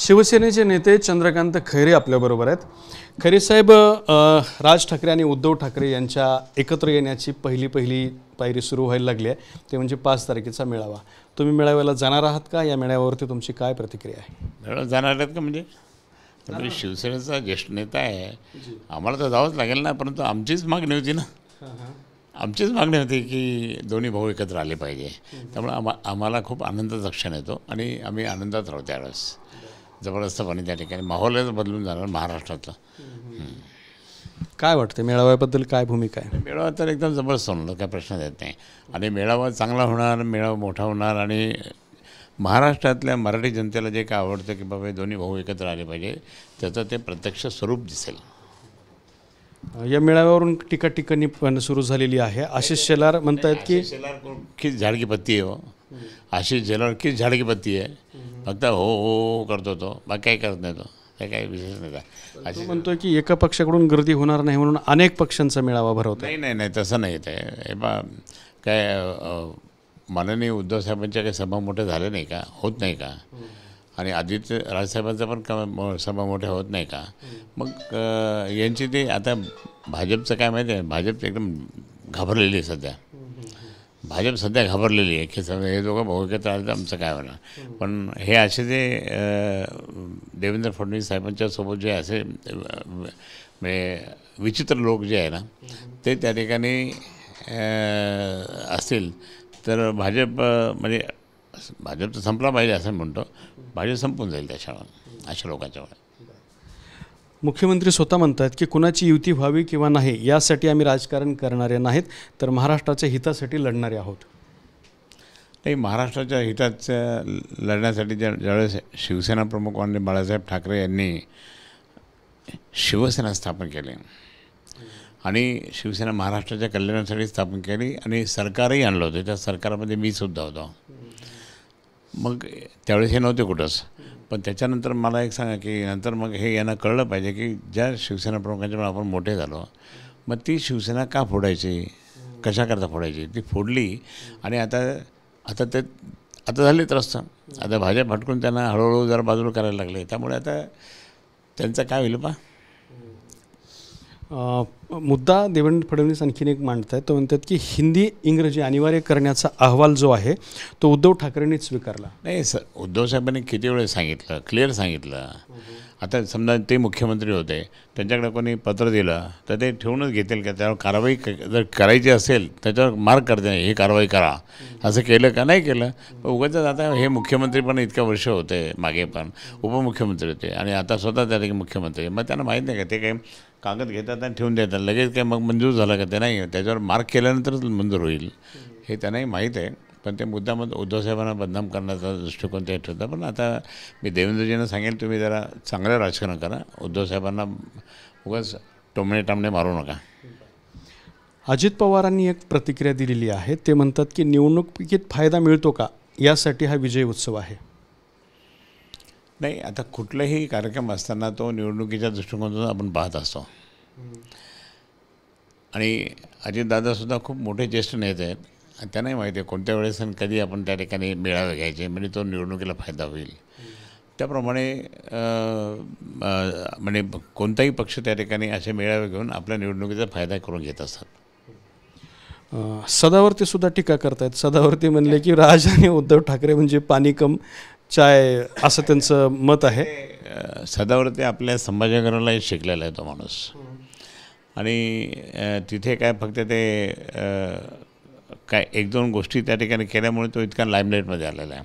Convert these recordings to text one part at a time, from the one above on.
शिवसेनेचे नेते चंद्रकांत खैरे आपल्याबरोबर आहेत। खैरे साहेब, राज ठाकरे आणि उद्धव ठाकरे यांच्या एकत्र येण्याची पहिली पायरी सुरू व्हायला लागली आहे, ते म्हणजे 5 तारखेचा मेळावा। तुम्ही मेळाव्याला जाणार आहात का? या मेळाव्यावरती तुमची काय प्रतिक्रिया आहे? मेळाव्याला जाणार आहेत का? म्हणजे शिवसेनेचा ज्येष्ठ नेता आहे, आम्हाला तर जावंच लागेल ना, परंतु आमचीच मागणी होती ना, आमचीच मागणी होती की दोन्ही भाऊ एकत्र आले पाहिजे। त्यामुळे आम्हाला खूप आनंदाचा क्षण येतो आणि आम्ही आनंदात राहू त्यावेळेस। जबरदस्तपणे त्या ठिकाणी माहोलच बदलून जाणार महाराष्ट्रातलं। काय वाटतं मेळाव्याबद्दल, काय भूमिका आहे? मेळावा तर एकदम जबरदस्त होणार, काय प्रश्न येत नाही। आणि मेळावा चांगला होणार, मेळावा मोठा होणार आणि महाराष्ट्रातल्या मराठी जनतेला जे काय आवडतं की बाबा दोन्ही भाऊ एकत्र आले पाहिजे, त्याचं ते प्रत्यक्ष स्वरूप दिसेल। या मेळाव्यावरून टीका टिप्पणी पण सुरू झालेली आहे। आशिष शेलार म्हणतात की झाड की पत्ती आहे, हो आशिष शेलार की झाड की पत्ती आहे, फक्त हो हो करतो तो, बाकी काही करत नाही तो, काही विशेष नाही। असे म्हणतोय की एका पक्षाकडून गर्दी होणार नाही म्हणून अनेक पक्षांचा मेळावा भरवतो। नाही तसं नाही ते। हे बा काय माननीय उद्धव साहेबांच्या काही सभा मोठ्या झाल्या नाही का, होत नाही का? आणि आदित्य राजसाहेबांचा पण सभा मोठ्या होत नाही का? मग यांची ते आता भाजपचं काय माहिती आहे, भाजप एकदम घाबरलेली आहे सध्या। भाजप सध्या घाबरलेली आहे की हे दोघं भाऊ एकत्र आले तर आमचं काय होणार। पण हे असे जे देवेंद्र फडणवीस साहेबांच्या सोबत जे असे म्हणजे विचित्र लोक जे आहे ना, ते त्या ठिकाणी असतील तर भाजप म्हणजे भाजप तर संपला पाहिजे असं म्हणतो, भाजप संपून जाईल त्याच्यावर अशा लोकांच्यामुळे। मुख्यमंत्री स्वतः म्हणतात की कुणाची युती व्हावी किंवा नाही यासाठी आम्ही राजकारण करणारे नाहीत, तर महाराष्ट्राच्या हितासाठी लढणारे आहोत। नाही, महाराष्ट्राच्या हिताचं लढण्यासाठी ज्यावेळेस शिवसेना प्रमुख माननीय बाळासाहेब ठाकरे यांनी शिवसेना स्थापन केली आणि शिवसेना महाराष्ट्राच्या कल्याणासाठी स्थापन केली आणि सरकारही आणलं होतं, त्या सरकारमध्ये मी सुद्धा होतो। मग त्यावेळेस हे नव्हते कुठंच, पण त्याच्यानंतर मला एक सांगा की नंतर मग हे यांना कळलं पाहिजे की ज्या शिवसेना प्रमुखांच्यामुळे आपण मोठे झालो, मग ती शिवसेना का फोडायची, कशाकरता फोडायची, ती फोडली आणि आता झाले त्रस्त। आता भाजप हटकून त्यांना हळूहळू जरा बाजूला करायला लागले, त्यामुळे आता त्यांचं काय होईल पा मुद्दा देवेंद्र फडणवीस आणखीन एक मांडत आहेत, तो म्हणतात की हिंदी इंग्रजी अनिवार्य करण्याचा अहवाल जो आहे तो उद्धव ठाकरेंनी स्वीकारला नाही। उद्धव साहेबांनी किती वेळ सांगितलं, क्लिअर सांगितलं। आता समजा ते मुख्यमंत्री होते, त्यांच्याकडे कोणी पत्र दिलं तर ते ठेवूनच घेतील का? त्यावर कारवाई जर करायची असेल त्याच्यावर मार्क करते, हे कारवाई करा, असं केलं का? नाही केलं। उगाच आता हे मुख्यमंत्री पण इतक्या वर्ष होते, मागे पण उपमुख्यमंत्री होते आणि आता स्वतः त्या ठिकाणी मुख्यमंत्री। मग त्यांना माहीत नाही का ते काही कागद घेतात आणि ठेवून देतात, लगेच काय मग मंजूर झालं का? ते नाही, त्याच्यावर मार्क केल्यानंतरच मंजूर होईल हे त्यांनाही माहीत आहे। पण ते मुद्दामत उद्धवसाहेबांना बदनाम करण्याचा दृष्टिकोन ते ठेवतात। पण आता मी देवेंद्रजींना सांगेल, तुम्ही जरा चांगलं राजकारण करा, उद्धवसाहेबांना उगाच टोमणे टामणे मारू नका। अजित पवारांनी एक प्रतिक्रिया दिलेली आहे, ते म्हणतात की निवडणुकीत फायदा मिळतो का यासाठी हा विजय उत्सव आहे। नाही, आता कुठलाही कार्यक्रम असताना तो निवडणुकीच्या दृष्टिकोनातून आपण पाहत असतो आणि अजितदादासुद्धा खूप मोठे ज्येष्ठ नेते आहेत, त्यांनाही माहिती आहे कोणत्या वेळेस आणि कधी आपण त्या ठिकाणी मेळावे घ्यायचे म्हणजे तो निवडणुकीला फायदा होईल। त्याप्रमाणे म्हणजे कोणताही पक्ष त्या ठिकाणी असे मेळावे घेऊन आपल्या निवडणुकीचा फायदा करून घेत असतात। सदावर्ती सुद्धा टीका करतायत। सदावर्ती म्हणले की राज आणि उद्धव ठाकरे म्हणजे पाणी कम चाय असं त्यांचं मत आहे। सदावर्ती आपल्या संभाजीनगरालाही शिकलेला आहे तो माणूस आणि तिथे काय फक्त ते काय 1-2 गोष्टी त्या ठिकाणी केल्यामुळे तो इतका लाईमलाईटमध्ये आलेला आहे।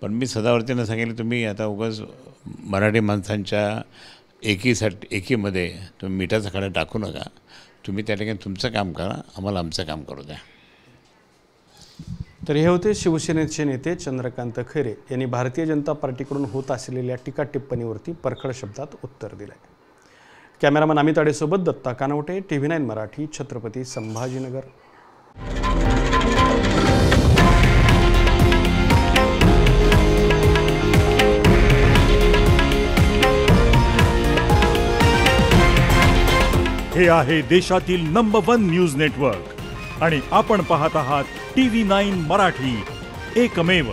पण मी सदावर्तीनं सांगितलं, तुम्ही आता उगाच मराठी माणसांच्या एकीमध्ये तुम्ही मिठाचा खडा टाकू नका, तुम्ही त्या ठिकाणी तुमचं काम करा, आम्हाला आमचं काम करू द्या। तर हे होते शिवसेनेचे नेते चंद्रकांत खैरे यांनी भारतीय जनता पार्टीकडून होत असलेल्या टीका टिप्पणीवरती परखड शब्दात उत्तर दिले। कॅमेरामन अमित आडेसोबत दत्ता कानवटे, TV9 मराठी, छत्रपती संभाजीनगर। हे आहे देशातील नंबर 1 न्यूज नेटवर्क आणि आपण पाहत आहात TV9 मराठी, एकमेव।